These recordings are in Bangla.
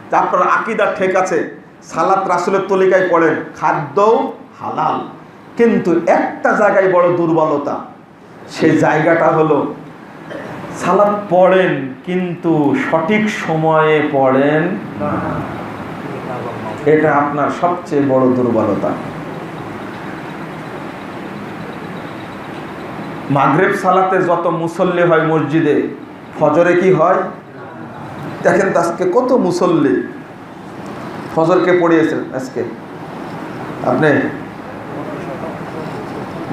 যে আপনার আকীদা ঠিক আছে, সালাত রাসূলের তরিকায় পড়েন, খাদ্যও হালাল, কিন্তু একটা জায়গায় বড় দুর্বলতা, সেই জায়গাটা হলো সালাত পড়েন কিন্তু সঠিক সময়ে পড়েন না। এটা আপনার সবচেয়ে বড় দুর্বলতা। মাগরিব সালাতে যত মুসল্লি হয় মসজিদে, ফজরে কি হয় দেখেন তো, আজকে কত মুসল্লি ফজরকে পড়িয়েছেন। আজকে আপনি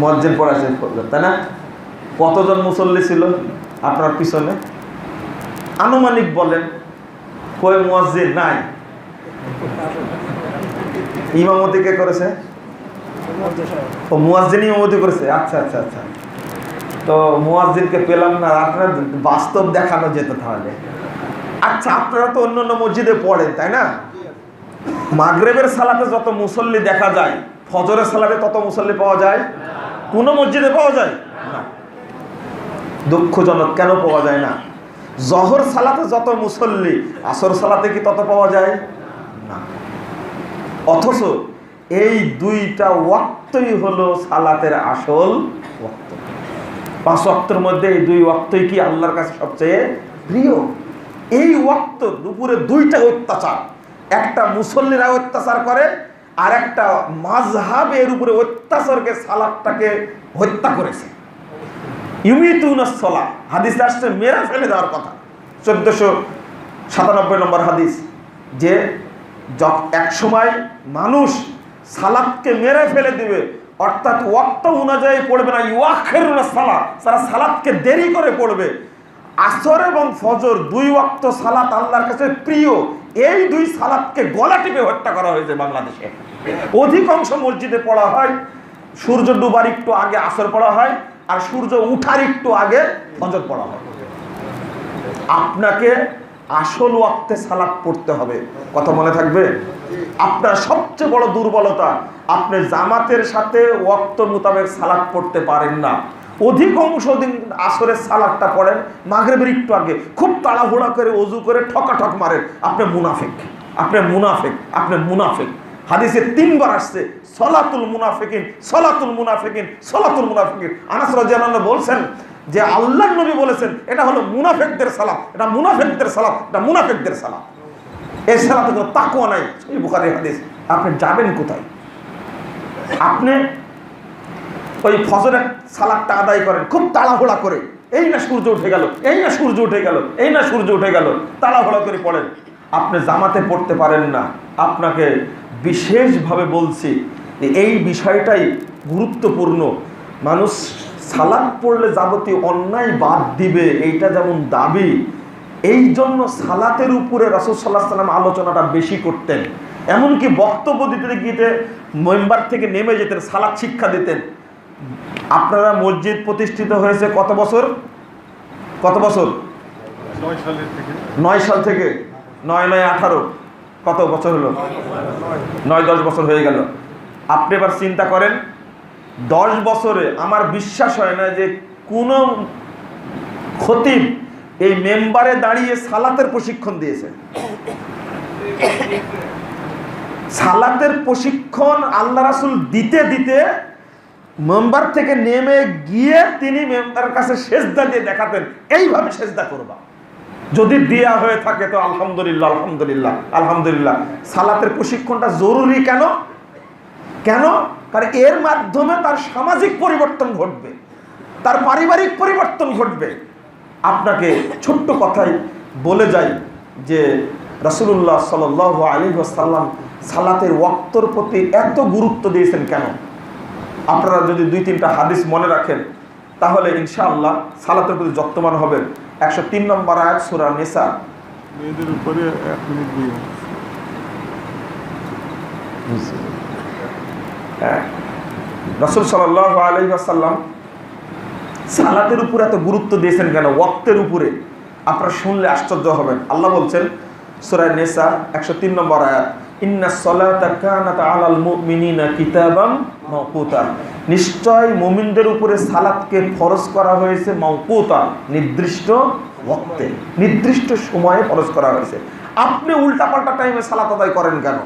মুয়াজ্জিন পড়াইছেন ফজর, তাই না? কতজন মুসল্লি ছিল আপনার পিছনে আনুমানিক বলেন? কই মুয়াজ্জিন নাই? ইমামতি কে করেছে? ও মুয়াজ্জিন ইমামতি করেছে। আচ্ছা আচ্ছা আচ্ছা, তো মুয়াজ্জিনকে পেলাম না, আপনার বাস্তব দেখানো যেত তাহলে। আচ্ছা, আপনারা তো অন্য অন্য মসজিদে পড়েন, তাই না? মাগরিবের সালাতে যত মুসল্লি দেখা যায়, ফজরের সালাতে তত মুসল্লি পাওয়া যায়? কোন মসজিদে পাওয়া যায় না। দুঃখজনক, কেন পাওয়া যায় না? জহর সালাতে যত মুসল্লি, আসর সালাতে কি তত পাওয়া যায় না। অথচ এই দুইটা ওয়াক্তই হলো সালাতের আসল ওয়াক্ত। 5 ওয়াক্তের মধ্যে এই 2 ওয়াক্তই কি আল্লাহর কাছে সবচেয়ে প্রিয়। এই ওয়াক্ত দুপুরে 2টা অত্যাচার, একটা মুসল্লিরা অত্যাচার করে, আর একটা মাযহাবের উপরে অত্যাচারকে সালাতটাকে হত্যা করেছে। ইউমিতুনাস সালাহ, হাদিসে আসছে মেরে ফেলে দেওয়ার কথা, 1497 নম্বর হাদিস, যে এক সময় মানুষ সালাতকে মেরে ফেলে দিবে, অর্থাৎ ওয়াক্ত অনুযায়ী পড়বে না, ইউআখিরুনাস সালাহ, তারা সালাতকে দেরি করে পড়বে। আসর এবং ফজর 2 ওয়াক্ত সালাত আল্লাহর কাছে প্রিয়, এই 2 সালাতকে গলা টিপে হত্যা করা হয়েছে বাংলাদেশে। অধিকাংশ মসজিদে পড়া হয় সূর্য ডুবার একটু আগে আসর পড়া হয়, আর সূর্য উঠার একটু আগে ফজর পড়া হয়। আপনাকে আসল ওয়াক্তে সালাত পড়তে হবে, কথা মনে থাকবে? আপনার সবচেয়ে বড় দুর্বলতা, আপনি জামাতের সাথে ওয়াক্ত মোতাবেক সালাত পড়তে পারেন না। অধিকাংশ দিন আসরের সালাতটা পড়েন মাগরিবের একটু আগে, খুব তাড়াহুড়া করে ওযু করে ঠকাঠক মারেন। আপনি মুনাফিক, আপনি মুনাফিক, আপনি মুনাফিক। হাদিসে 3 বার আসছে সলাতুল মুনাফিকিন, সলাতুল মুনাফিকিন, সলাতুল মুনাফিকিন। আনাস রাদিয়াল্লাহু আনহু বলছেন যে আল্লাহর নবী বলেছেন এটা হলো মুনাফিকদের সালাত, এটা মুনাফিকদের সালাত, এটা মুনাফিকদের সালাত। এই সালাতে কোনো তাকওয়া নাই। এই বুখারীর হাদিস। আপনি যাবেন কোথায়? আপনি ওই ফজরের সালাতটা আদায় করেন খুব তাড়াহুড়া করে, এই না সূর্য উঠে গেল, এই না সূর্য উঠে গেল, এই না সূর্য উঠে গেল, তাড়াহুড়া করে পড়েন, আপনি জামাতে পড়তে পারেন না। আপনাকে বিশেষভাবে বলছি এই বিষয়টাই গুরুত্বপূর্ণ। মানুষ সালাত পড়লে যাবতীয় অন্যায় বাদ দিবে, এইটা যেমন দাবি, এই জন্য সালাতের উপরে রাসূল সাল্লাল্লাহু আলাইহি ওয়াসাল্লাম আলোচনাটা বেশি করতেন। এমনকি বক্তব্য দিতে গিয়ে মেম্বার থেকে নেমে যেতেন, সালাত শিক্ষা দিতেন। আপনারা মসজিদ প্রতিষ্ঠিত হয়েছে কত বছর? কত বছর? 9 সাল থেকে। 9 9 18, কত বছর হলো? 9-10 বছর হয়ে গেল। আপনি এবার চিন্তা করেন, 10 বছরে আমার বিশ্বাস হয় না যে কোন খতিব এই মেম্বারে দাঁড়িয়ে সালাতের প্রশিক্ষণ দিয়েছে। সালাতের প্রশিক্ষণ আল্লাহ রাসূল দিতে দিতে মেম্বার থেকে নেমে গিয়ে তিনি মেম্বারের কাছে সেজদা দিয়ে দেখাতেন, এইভাবে সেজদা করবা। যদি দেয়া হয়ে থাকে তো আলহামদুলিল্লাহ, আলহামদুলিল্লাহ, আলহামদুলিল্লাহ। সালাতের প্রশিক্ষণটা জরুরি কেন? কেন? কারণ এর মাধ্যমে তার সামাজিক পরিবর্তন ঘটবে, তার পারিবারিক পরিবর্তন ঘটবে। আপনাকে ছোট্ট কথাই বলে যাই যে রাসূলুল্লাহ সাল্লাল্লাহু আলাইহি ওয়াসাল্লাম সালাতের ওয়াক্তর প্রতি এত গুরুত্ব দিয়েছেন কেন? আপনারা যদি 2-3টা হাদিস মনে রাখেন তাহলে ইনশাআল্লাহ সালাতের প্রতি যত্নবান হবেন। 103 নম্বর আয়াত সূরা নিসা। মেয়েদের উপরে 1 মিনিট দিয়ে রাসূল সাল্লাল্লাহু আলাইহি ওয়াসাল্লাম সালাতের উপরে এত গুরুত্ব দিয়েছেন কেন? ওয়াক্তের উপরে। আপনারা শুনলে আশ্চর্য হবেন। আল্লাহ বলছেন সূরা নিসা 103 নম্বর আয়াত, ইন্নাস সালাতা কানাত আলাল মুমিনিনা কিতাবাম মাওকুতা, নিশ্চয় মুমিনদের উপরে সালাতকে ফরজ করা হয়েছে মাওকুতা, নির্দিষ্ট ওয়াক্তে, নির্দিষ্ট সময়ে ফরজ করা হয়েছে। আপনি উল্টাপাল্টা টাইমে সালাত আদায় করেন কেন?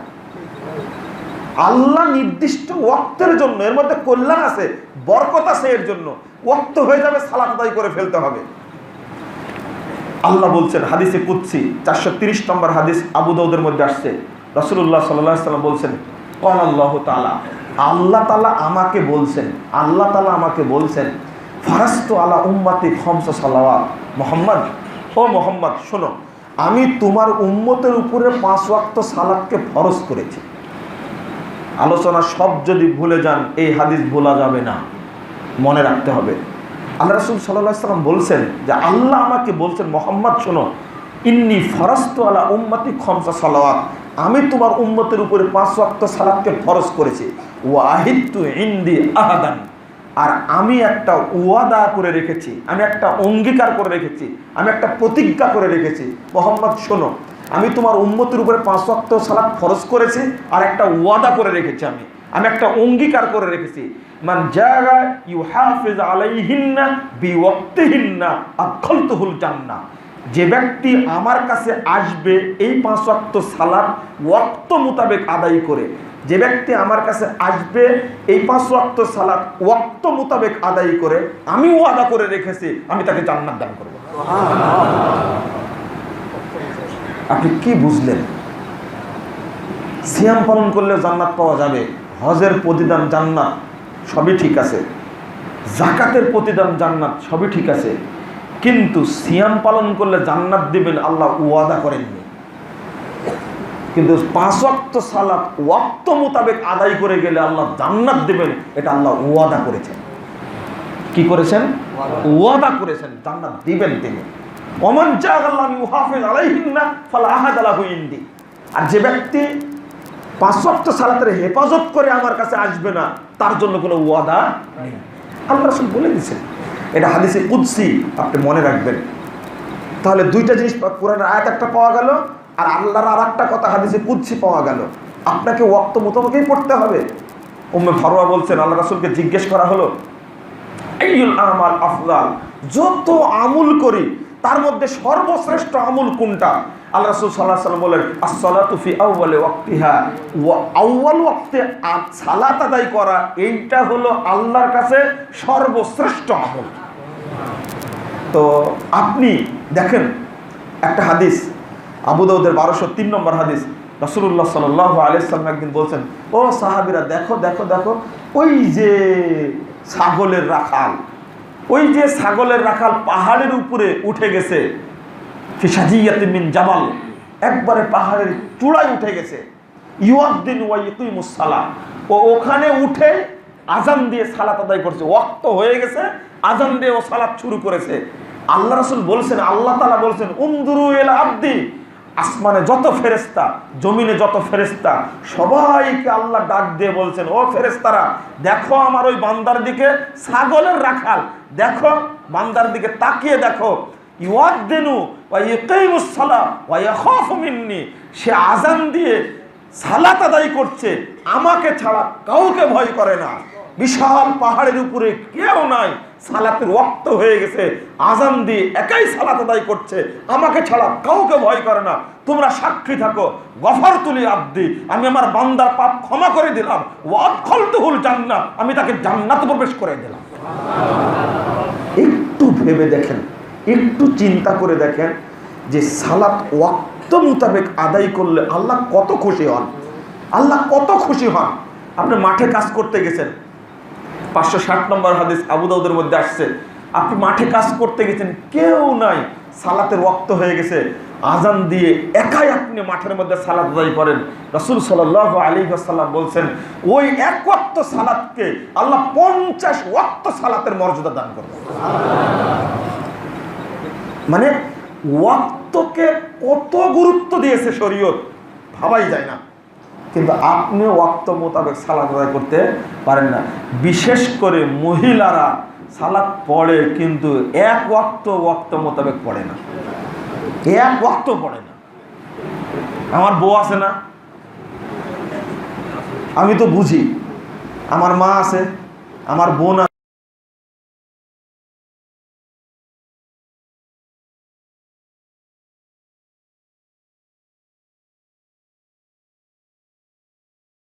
আল্লাহ নির্দিষ্ট ওয়াক্তের জন্য, এর মধ্যে কল্যাণ আছে, বরকত আছে, এর জন্য ওয়াক্ত হয়ে যাবে সালাত আদায় করে ফেলতে হবে। আল্লাহ বলছেন হাদিসে কুদসি 430 নম্বর হাদিস আবু দাউদের মধ্যে আসছে, রাসূলুল্লাহ সাল্লাল্লাহু আলাইহি ওয়াসাল্লাম বলছেন, ক্বাল আল্লাহু তাআলা, আল্লাহ তাআলা আমাকে বলছেন, আল্লাহ তাআলা আমাকে বলছেন, ফারাস্তু আলা উম্মতি খামসা সালাওয়াত, মুহাম্মদ, ও মুহাম্মদ শোনো, আমি তোমার উম্মতের উপরে 5 ওয়াক্ত সালাতকে ফরজ করেছি। আলোচনা সব যদি ভুলে যান এই হাদিস ভোলা যাবে না, মনে রাখতে হবে। আল্লাহ রাসূল সাল্লাল্লাহু আলাইহি ওয়াসাল্লাম বলছেন যে আল্লাহ আমাকে বলছেন, মুহাম্মদ শোনো, ইন্নী ফারাস্তু আলা উম্মতি খামসা সালাওয়াত, আমি তোমার উম্মতের উপরে 5 ওয়াক্ত সালাতকে ফরজ করেছি। ওয়াহিদতু ইনদি আহাদান, আর আমি একটা ওয়াদা করে রেখেছি, আমি একটা অঙ্গীকার করে রেখেছি, আমি একটা প্রতিজ্ঞা করে রেখেছি। মুহাম্মদ শোনো, আমি তোমার উম্মতের উপরে 5 ওয়াক্ত সালাত ফরজ করেছি আর একটা ওয়াদা করে রেখেছি, আমি একটা অঙ্গীকার করে রেখেছি। মান জাগা ইউহাফিজ আলাইহিন্না বিওয়াক্তিহিন্না আদখালতুহুল জান্নাহ, যে ব্যক্তি আমার কাছে আসবে এই 5 ওয়াক্ত সালাত ওয়াক্ত মোতাবেক আদায় করে, যে ব্যক্তি আমার কাছে আসবে এই 5 ওয়াক্ত সালাত ওয়াক্ত মোতাবেক আদায় করে, আমি ওয়াদা করে রেখেছি আমি তাকে জান্নাত দান করব। আপনি কি বুঝলেন? সিয়াম পালন করলে জান্নাত পাওয়া যাবে, হজের প্রতিদান জান্নাত, সবই ঠিক আছে, যাকাতের প্রতিদান জান্নাত, সবই ঠিক আছে, কিন্তু সিয়াম পালন করলে জান্নাত দিবেন আল্লাহ ওয়াদা করেননি। কিন্তু 5 ওয়াক্ত সালাত ওয়াক্ত মোতাবেক আদায় করে গেলে আল্লাহ জান্নাত দিবেন, এটা আল্লাহ ওয়াদা করেছেন। কি করেছেন? ওয়াদা করেছেন, জান্নাত দিবেন তিনি। ওমান জাআল্লাহু ইউহাফিজ আলাইহিন্না ফালা আহাদা লাহু ইনদি, আর যে ব্যক্তি 5 ওয়াক্ত সালাতের হেফাজত করে আমার কাছে আসবে না, তার জন্য কোনো ওয়াদা নেই। আল্লাহ রাসূল বলে দিয়েছেন, এটা হাদিসে কুদসি, আপনি মনে রাখবেন। তাহলে দুইটা জিনিস, কোরআনের আয়াত একটা পাওয়া গেল, আর আল্লাহর আরেকটা কথা হাদিসে কুদসি পাওয়া গেল। আপনাকে ওয়াক্ত মোতাবেকই পড়তে হবে। উম্মে ফারওয়া বলছেন, আল্লাহ রাসূলকে জিজ্ঞেস করা হলো, আইয়ুল আমাল আফদাল, যত আমল করি তার মধ্যে সর্বশ্রেষ্ঠ আমল কোনটা? আল্লাহ রাসূল সাল্লাল্লাহু আলাইহি ওয়াসাল্লাম বলেন, as-সালাতু ফি আউয়ালি ওয়াক্তিহা, আউয়াল ওয়াক্তে সালাত আদায় করা, এইটা হলো আল্লাহর কাছে সর্বশ্রেষ্ঠ আমল। তো আপনি দেখেন একটা হাদিস আবু দাউদের 1203 নম্বর হাদিস, রাসূলুল্লাহ সাল্লাল্লাহু আলাইহি ওয়াসাল্লাম একদিন বলছেন, ও সাহাবীরা দেখো দেখো দেখো, ওই যে ছাগলের রাখাল, ওই যে ছাগলের রাখাল পাহাড়ের উপরে উঠে গেছে, ফিসাজিয়াতিন মিন জাবাল, একবারে পাহাড়ের চূড়ায় উঠে গেছে, ইউয়াদ্দিন ওয়া ইয়াকিমুস সালাহ, ও ওখানে উঠে আজান দিয়ে সালাত আদায় করছে, ওয়াক্ত হয়ে গেছে, আজান দিয়ে ও সালাত শুরু করেছে। আল্লাহ রাসূল বলছেন, আল্লাহ তাআলা বলছেন, উনদুরু ইলা আবদি, আসমানে যত ফেরেশতা, জমিনে যত ফেরেশতা, সবাইকে আল্লাহ ডাক দিয়ে বলছেন, ও ফেরেশতারা দেখো আমার ওই বান্দার দিকে, ছাগলের রাখাল, দেখো বান্দার দিকে তাকিয়ে দেখো, ইউয়াদ্দিনু ওয়া ইয়াকিমুস সালাহ ওয়া ইয়াখাফু মিন্নি, সে আজান দিয়ে সালাত আদায় করছে, আমাকে ছাড়া কাউকে ভয় করে না। বিশাল পাহাড়ের উপরে কেউ নাই, সালাতের ওয়াক্ত হয়ে গেছে, আজান দিয়ে একাই সালাত আদায় করছে, আমাকে ছাড়া কাউকে ভয় করে না। তোমরা সাক্ষী থাকো, গফারতু লি আবদি, আমি আমার বান্দার পাপ ক্ষমা করে দিলাম, ওয়া আদখালতুহুল জান্নাহ, আমি তাকে জান্নাতে প্রবেশ করে দিলাম। একটু ভেবে দেখেন, একটু চিন্তা করে দেখেন যে সালাত ওয়াক্ত মোতাবেক আদায় করলে আল্লাহ কত খুশি হন, আল্লাহ কত খুশি হন। আপনি মাঠে কাজ করতে গেছেন, 560 নম্বর হাদিস আবু দাউদের মধ্যে আসছে, আপনি মাঠে কাজ করতে গেছেন, কেউ নাই, সালাতের ওয়াক্ত হয়ে গেছে, আজান দিয়ে একাই আপনি মাঠের মধ্যে সালাত আদায় করেন। রাসূল সাল্লাল্লাহু আলাইহি ওয়াসাল্লাম বলছেন, ওই এক ওয়াক্ত সালাতকে আল্লাহ 50 ওয়াক্ত সালাতের মর্যাদা দান করবেন। মানে ওয়াক্তকে কত গুরুত্ব দিয়েছে শরীয়ত, ভাবাই যায় না। কিন্তু আপনি ওয়াক্ত মোতাবেক সালাত আদায় করতে পারেন না। বিশেষ করে মহিলারা সালাত পড়ে, কিন্তু এক ওয়াক্ত মোতাবেক পড়ে না, এক ওয়াক্ত পড়ে না। আমার বউ আছে না, আমি তো বুঝি, আমার মা আছে, আমার বোন